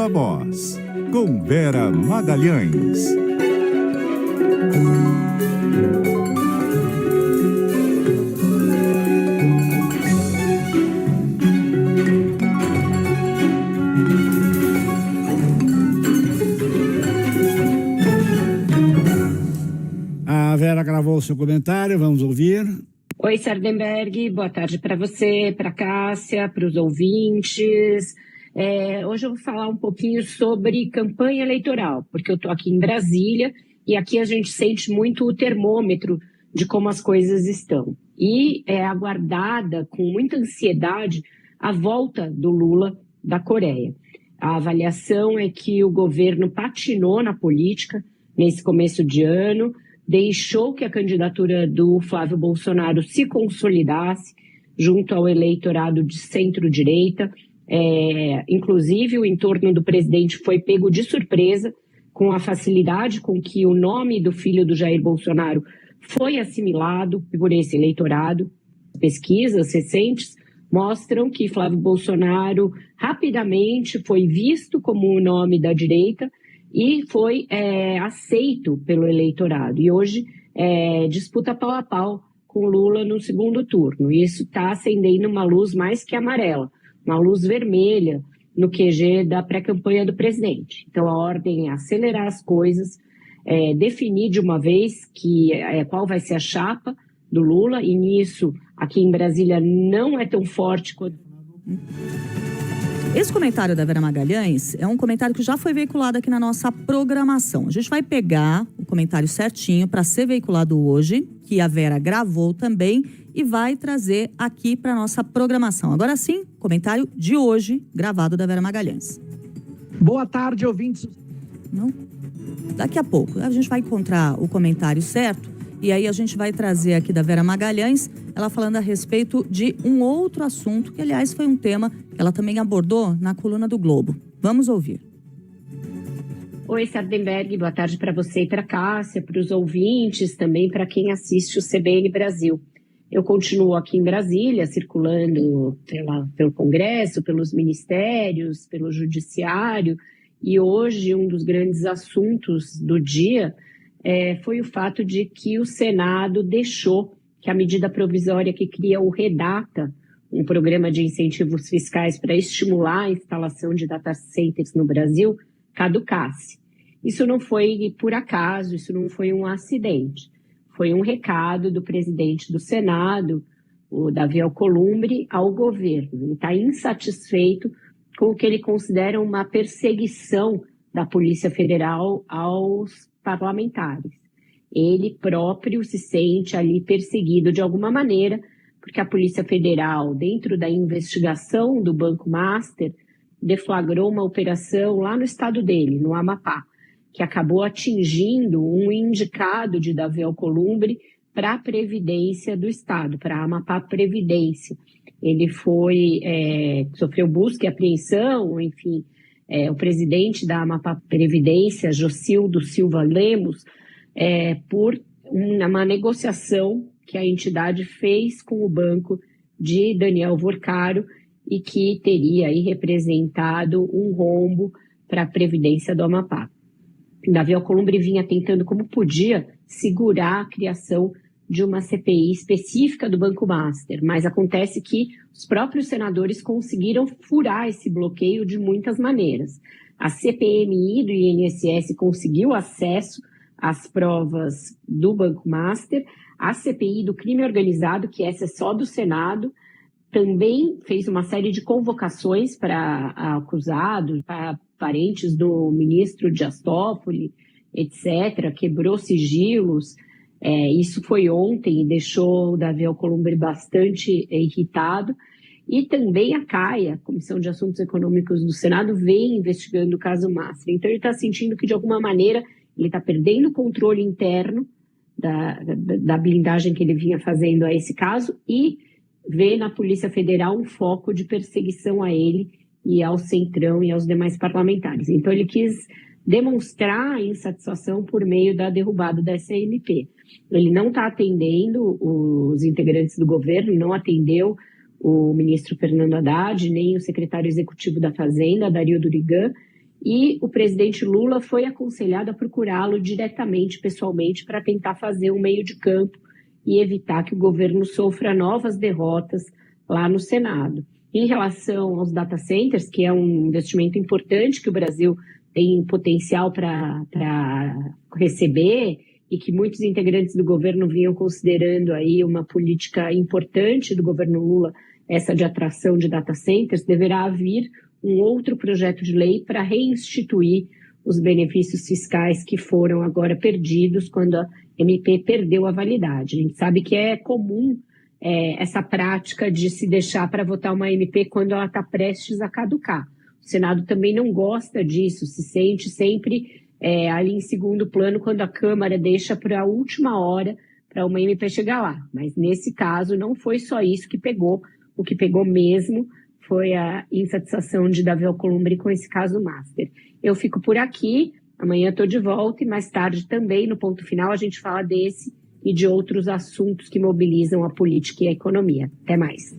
Viva Voz, com Vera Magalhães. A Vera gravou o seu comentário, vamos ouvir. Oi, Sardenberg, boa tarde para você, para a Cássia, para os ouvintes. Hoje eu vou falar um pouquinho sobre campanha eleitoral, porque eu estou aqui em Brasília e aqui a gente sente muito o termômetro de como as coisas estão. E é aguardada com muita ansiedade a volta do Lula da Coreia. A avaliação é que o governo patinou na política nesse começo de ano, deixou que a candidatura do Flávio Bolsonaro se consolidasse junto ao eleitorado de centro-direita. Inclusive, o entorno do presidente foi pego de surpresa com a facilidade com que o nome do filho do Jair Bolsonaro foi assimilado por esse eleitorado. Pesquisas recentes mostram que Flávio Bolsonaro rapidamente foi visto como o nome da direita e foi aceito pelo eleitorado. E hoje disputa pau a pau com Lula no segundo turno. E isso está acendendo uma luz mais que amarela, uma luz vermelha no QG da pré-campanha do presidente. Então a ordem é acelerar as coisas, definir de uma vez qual vai ser a chapa do Lula, e nisso aqui em Brasília não é tão forte quanto... Esse comentário da Vera Magalhães é um comentário que já foi veiculado aqui na nossa programação. A gente vai pegar o comentário certinho para ser veiculado hoje, que a Vera gravou também, e vai trazer aqui para nossa programação. Agora sim, comentário de hoje, gravado da Vera Magalhães. Boa tarde, ouvintes. Não? Daqui a pouco a gente vai encontrar o comentário certo. E aí a gente vai trazer aqui da Vera Magalhães, ela falando a respeito de um outro assunto, que aliás foi um tema que ela também abordou na coluna do Globo. Vamos ouvir. Oi, Sardenberg, boa tarde para você e para a Cássia, para os ouvintes, também para quem assiste o CBN Brasil. Eu continuo aqui em Brasília, circulando pelo Congresso, pelos ministérios, pelo Judiciário, e hoje um dos grandes assuntos do dia foi o fato de que o Senado deixou que a medida provisória que cria o REDATA, um programa de incentivos fiscais para estimular a instalação de data centers no Brasil, caducasse. Isso não foi por acaso, isso não foi um acidente. Foi um recado do presidente do Senado, o Davi Alcolumbre, ao governo. Ele está insatisfeito com o que ele considera uma perseguição da Polícia Federal aos parlamentares. Ele próprio se sente ali perseguido de alguma maneira, porque a Polícia Federal, dentro da investigação do Banco Master, deflagrou uma operação lá no estado dele, no Amapá, que acabou atingindo um indicado de Davi Alcolumbre para a Previdência do Estado, para a Amapá Previdência. Ele sofreu busca e apreensão, enfim. O presidente da Amapá Previdência, Jocildo Silva Lemos, por uma negociação que a entidade fez com o banco de Daniel Vorcaro e que teria aí representado um rombo para a Previdência do Amapá. Davi Alcolumbre vinha tentando, como podia, segurar a criação de uma CPI específica do Banco Master, mas acontece que os próprios senadores conseguiram furar esse bloqueio de muitas maneiras. A CPMI do INSS conseguiu acesso às provas do Banco Master, a CPI do crime organizado, que essa é só do Senado, também fez uma série de convocações para acusados, para parentes do ministro Dias Toffoli, etc., quebrou sigilos. Isso foi ontem e deixou o Davi Alcolumbre bastante irritado. E também a CAIA, Comissão de Assuntos Econômicos do Senado, vem investigando o caso Master. Então ele está sentindo que, de alguma maneira, ele está perdendo o controle interno da blindagem que ele vinha fazendo a esse caso e vê na Polícia Federal um foco de perseguição a ele e ao Centrão e aos demais parlamentares. Então ele quis demonstrar a insatisfação por meio da derrubada da SMP. Ele não está atendendo os integrantes do governo, não atendeu o ministro Fernando Haddad, nem o secretário executivo da Fazenda, Dario Durigan, e o presidente Lula foi aconselhado a procurá-lo diretamente, pessoalmente, para tentar fazer um meio de campo e evitar que o governo sofra novas derrotas lá no Senado. Em relação aos data centers, que é um investimento importante que o Brasil tem potencial para receber e que muitos integrantes do governo vinham considerando aí uma política importante do governo Lula, essa de atração de data centers, deverá vir um outro projeto de lei para reinstituir os benefícios fiscais que foram agora perdidos quando a MP perdeu a validade. A gente sabe que é comum essa prática de se deixar para votar uma MP quando ela está prestes a caducar. O Senado também não gosta disso, se sente sempre ali em segundo plano quando a Câmara deixa para a última hora para uma MP chegar lá. Mas nesse caso não foi só isso que pegou, o que pegou mesmo foi a insatisfação de Davi Alcolumbre com esse caso Master. Eu fico por aqui, amanhã estou de volta e mais tarde também, no ponto final, a gente fala desse e de outros assuntos que mobilizam a política e a economia. Até mais.